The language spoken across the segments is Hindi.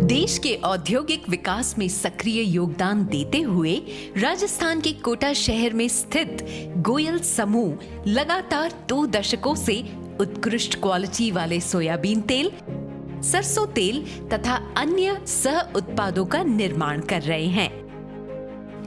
देश के औद्योगिक विकास में सक्रिय योगदान देते हुए राजस्थान के कोटा शहर में स्थित गोयल समूह लगातार 2 दशकों से उत्कृष्ट क्वालिटी वाले सोयाबीन तेल, सरसों तेल तथा अन्य सह उत्पादों का निर्माण कर रहे हैं।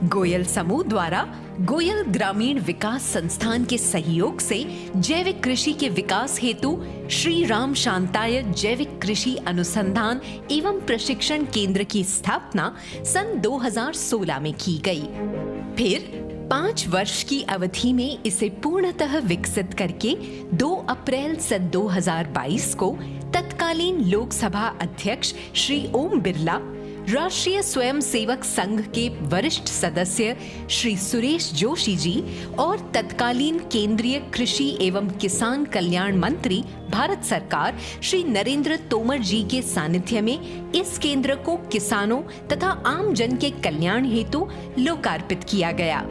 गोयल समूह द्वारा गोयल ग्रामीण विकास संस्थान के सहयोग से जैविक कृषि के विकास हेतु श्री राम शांताय जैविक कृषि अनुसंधान एवं प्रशिक्षण केंद्र की स्थापना सन 2016 में की गई। फिर 5 वर्ष की अवधि में इसे पूर्णतः विकसित करके 2 अप्रैल सन 2022 को तत्कालीन लोकसभा अध्यक्ष श्री ओम बिरला, राष्ट्रीय स्वयंसेवक संघ के वरिष्ठ सदस्य श्री सुरेश जोशी जी और तत्कालीन केंद्रीय कृषि एवं किसान कल्याण मंत्री भारत सरकार श्री नरेंद्र तोमर जी के सानिध्य में इस केंद्र को किसानों तथा आम जन के कल्याण हेतु लोकार्पित किया गया।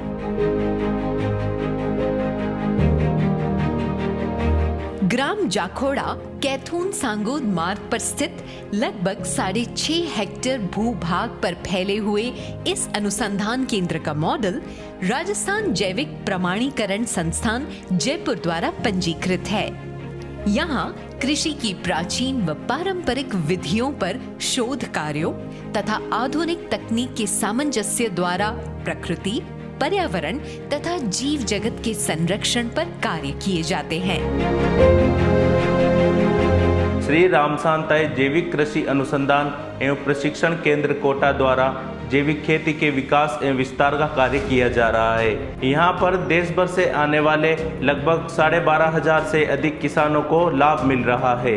ग्राम जाखोड़ा कैथून सांगोद मार्ग पर स्थित लगभग 6.5 हेक्टेयर भूभाग पर फैले हुए इस अनुसंधान केंद्र का मॉडल राजस्थान जैविक प्रमाणीकरण संस्थान जयपुर द्वारा पंजीकृत है। यहाँ कृषि की प्राचीन व पारंपरिक विधियों पर शोध कार्यों तथा आधुनिक तकनीक के सामंजस्य द्वारा प्रकृति, पर्यावरण तथा जीव जगत के संरक्षण पर कार्य किए जाते हैं। श्री राम शांताय जैविक कृषि अनुसंधान एवं प्रशिक्षण केंद्र कोटा द्वारा जैविक खेती के विकास एवं विस्तार का कार्य किया जा रहा है। यहाँ पर देश भर से आने वाले लगभग 12,500 से अधिक किसानों को लाभ मिल रहा है।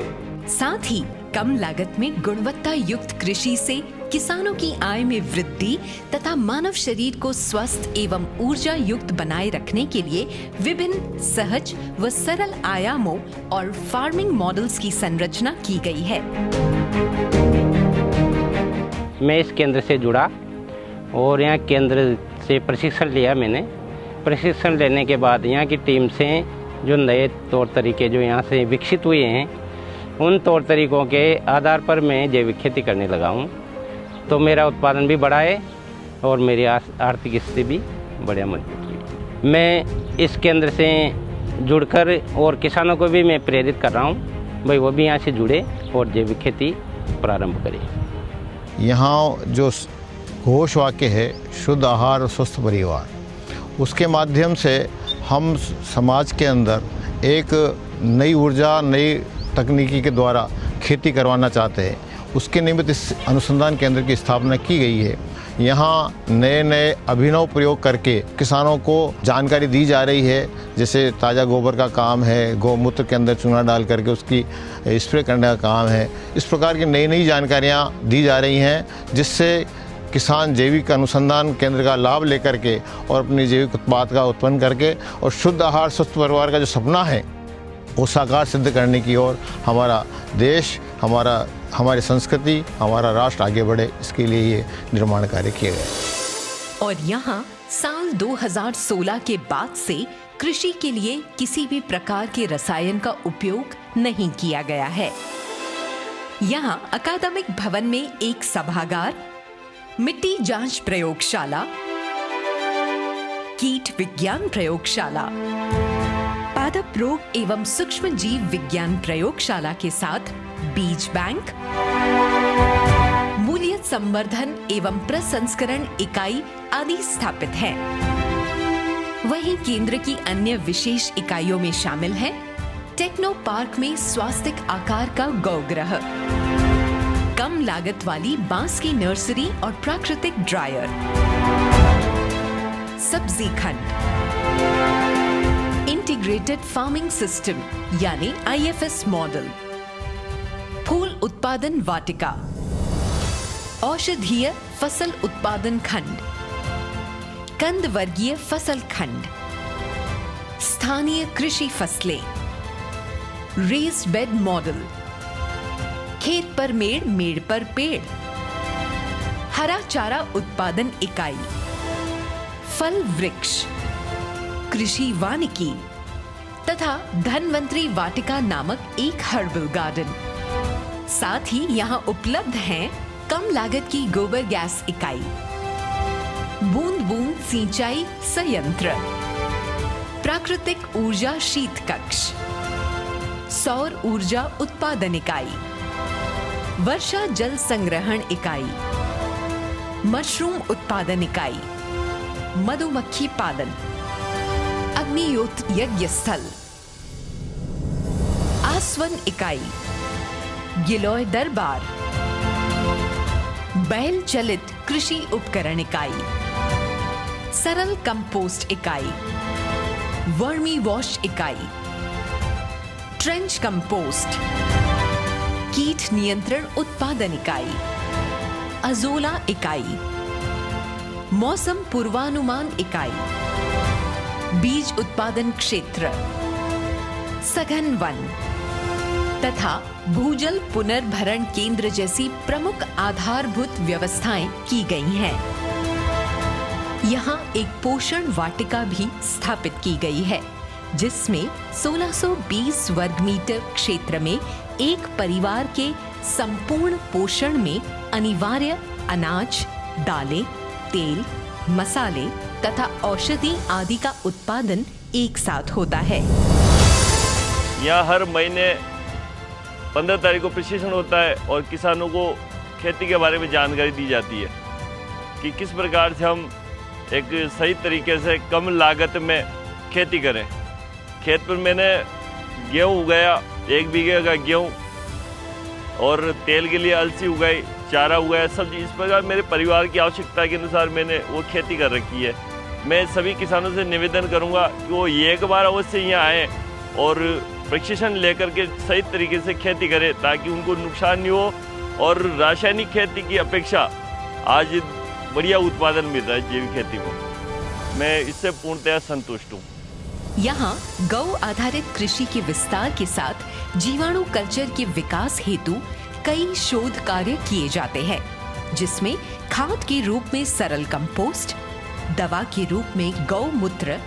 साथ ही कम लागत में गुणवत्ता युक्त कृषि से किसानों की आय में वृद्धि तथा मानव शरीर को स्वस्थ एवं ऊर्जा युक्त बनाए रखने के लिए विभिन्न सहज व सरल आयामों और फार्मिंग मॉडल्स की संरचना की गई है। मैं इस केंद्र से जुड़ा और यहाँ केंद्र से प्रशिक्षण लिया मैंने। प्रशिक्षण लेने के बाद यहाँ की टीम से जो नए तौर तरीके जो यहाँ से विकसित हुए हैं, उन तौर तरीकों के आधार पर मैं जैविक खेती करने लगा हूँ। तो मेरा उत्पादन भी बढ़ा है और मेरी आर्थिक स्थिति भी बढ़िया मजबूत हुई। मैं इस केंद्र से जुड़कर और किसानों को भी मैं प्रेरित कर रहा हूँ, भाई वो भी यहाँ से जुड़े और जैविक खेती प्रारंभ करें। यहाँ जो घोष वाक्य है शुद्ध आहार और स्वस्थ परिवार, उसके माध्यम से हम समाज के अंदर एक नई ऊर्जा, नई तकनीकी के द्वारा खेती करवाना चाहते हैं। उसके निमित्त इस अनुसंधान केंद्र की स्थापना की गई है। यहाँ नए नए अभिनव प्रयोग करके किसानों को जानकारी दी जा रही है। जैसे ताज़ा गोबर का काम है, गौमूत्र के अंदर चूना डाल करके उसकी स्प्रे करने का काम है। इस प्रकार की नई नई जानकारियाँ दी जा रही हैं, जिससे किसान जैविक अनुसंधान केंद्र का लाभ लेकर के और अपनी जैविक उत्पाद का उत्पन्न करके और शुद्ध आहार स्वस्थ परिवार का जो सपना है वो साकार सिद्ध करने की ओर हमारा देश, हमारी संस्कृति, हमारा राष्ट्र आगे बढ़े, इसके लिए ये निर्माण कार्य किए गए। और यहाँ साल 2016 के बाद से कृषि के लिए किसी भी प्रकार के रसायन का उपयोग नहीं किया गया है। यहाँ अकादमिक भवन में एक सभागार, मिट्टी जांच प्रयोगशाला, कीट विज्ञान प्रयोगशाला, पादप रोग एवं सूक्ष्म जीव विज्ञान प्रयोगशाला के साथ बीज बैंक, मूल्य संवर्धन एवं प्रसंस्करण इकाई आदि स्थापित है। वहीं केंद्र की अन्य विशेष इकाइयों में शामिल है टेक्नो पार्क में स्वास्तिक आकार का गौगृह, कम लागत वाली बांस की नर्सरी और प्राकृतिक ड्रायर, सब्जी खंड, इंटीग्रेटेड फार्मिंग सिस्टम यानी IFS मॉडल, फूल उत्पादन वाटिका, औषधीय फसल उत्पादन खंड, कंद वर्गीय फसल खंड, स्थानीय कृषि फसलें, रेज्ड बेड मॉडल, खेत पर मेड़, मेड़ पर पेड़, हरा चारा उत्पादन इकाई, फल वृक्ष, कृषि वानिकी तथा धन्वंतरी वाटिका नामक एक हर्बल गार्डन। साथ ही यहाँ उपलब्ध हैं कम लागत की गोबर गैस इकाई, बूंद बूंद सिंचाई संयंत्र, प्राकृतिक ऊर्जा शीत कक्ष, सौर ऊर्जा उत्पादन इकाई, वर्षा जल संग्रहण इकाई, मशरूम उत्पादन इकाई, मधुमक्खी पालन, अग्नियोत्र यज्ञ स्थल, आसवन इकाई, गिलोय दरबार, बैल चलित कृषि उपकरण इकाई, सरल कंपोस्ट इकाई, वर्मी वॉश इकाई, ट्रेंच कंपोस्ट, कीट नियंत्रण उत्पादन इकाई, अजोला इकाई, मौसम पूर्वानुमान इकाई, बीज उत्पादन क्षेत्र, सघन वन तथा भूजल पुनर्भरण केंद्र जैसी प्रमुख आधारभूत व्यवस्थाएं की गई हैं। यहाँ एक पोषण वाटिका भी स्थापित की गई है, जिसमें 1620 वर्ग मीटर क्षेत्र में एक परिवार के संपूर्ण पोषण में अनिवार्य अनाज, दालें, तेल, मसाले तथा औषधि आदि का उत्पादन एक साथ होता है। यहाँ हर महीने 15 तारीख को प्रशिक्षण होता है और किसानों को खेती के बारे में जानकारी दी जाती है कि किस प्रकार से हम एक सही तरीके से कम लागत में खेती करें। खेत पर मैंने गेहूँ उगाया, 1 बीघे का गेहूँ, और तेल के लिए अलसी उगाई, चारा उगाया, सब्जी। इस प्रकार मेरे परिवार की आवश्यकता के अनुसार मैंने वो खेती कर रखी है। मैं सभी किसानों से निवेदन करूंगा कि वो एक बार अवश्य यहाँ आएँ और प्रशिक्षण लेकर के सही तरीके से खेती करें, ताकि उनको नुकसान नहीं हो। और रासायनिक खेती की अपेक्षा आज बढ़िया उत्पादन मिल रहा है जैविक खेती में। मैं इससे पूर्णतः संतुष्ट हूँ। यहाँ गौ आधारित कृषि के विस्तार के साथ जीवाणु कल्चर के विकास हेतु कई शोध कार्य किए जाते हैं, जिसमें खाद के रूप में सरल कंपोस्ट, दवा के रूप में गौमूत्र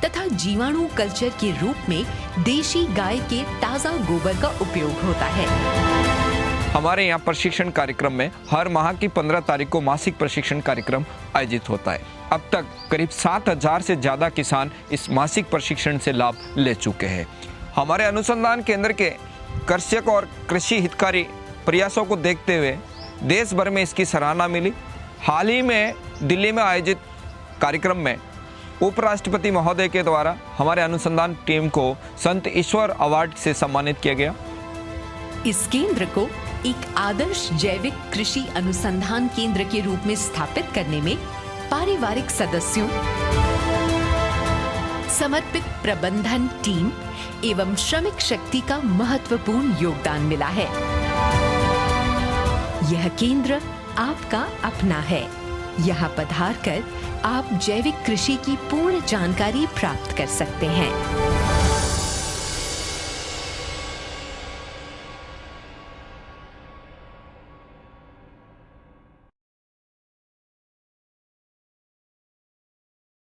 तथा जीवाणु कल्चर के रूप में देशी गाय के ताजा गोबर का उपयोग होता है। हमारे यहाँ प्रशिक्षण कार्यक्रम में हर माह की 15 तारीख को मासिक प्रशिक्षण कार्यक्रम आयोजित होता है। अब तक करीब 7,000 से ज़्यादा किसान इस मासिक प्रशिक्षण से लाभ ले चुके हैं। हमारे अनुसंधान केंद्र के कृषक और कृषि हितकारी प्रयासों को देखते हुए देश भर में इसकी सराहना मिली। हाल ही में दिल्ली में आयोजित कार्यक्रम में उपराष्ट्रपति महोदय के द्वारा हमारे अनुसंधान टीम को संत ईश्वर अवार्ड से सम्मानित किया गया। इस केंद्र को एक आदर्श जैविक कृषि अनुसंधान केंद्र के रूप में स्थापित करने में पारिवारिक सदस्यों, समर्पित प्रबंधन टीम एवं श्रमिक शक्ति का महत्वपूर्ण योगदान मिला है। यह केंद्र आपका अपना है। यहाँ पधार कर आप जैविक कृषि की पूर्ण जानकारी प्राप्त कर सकते हैं।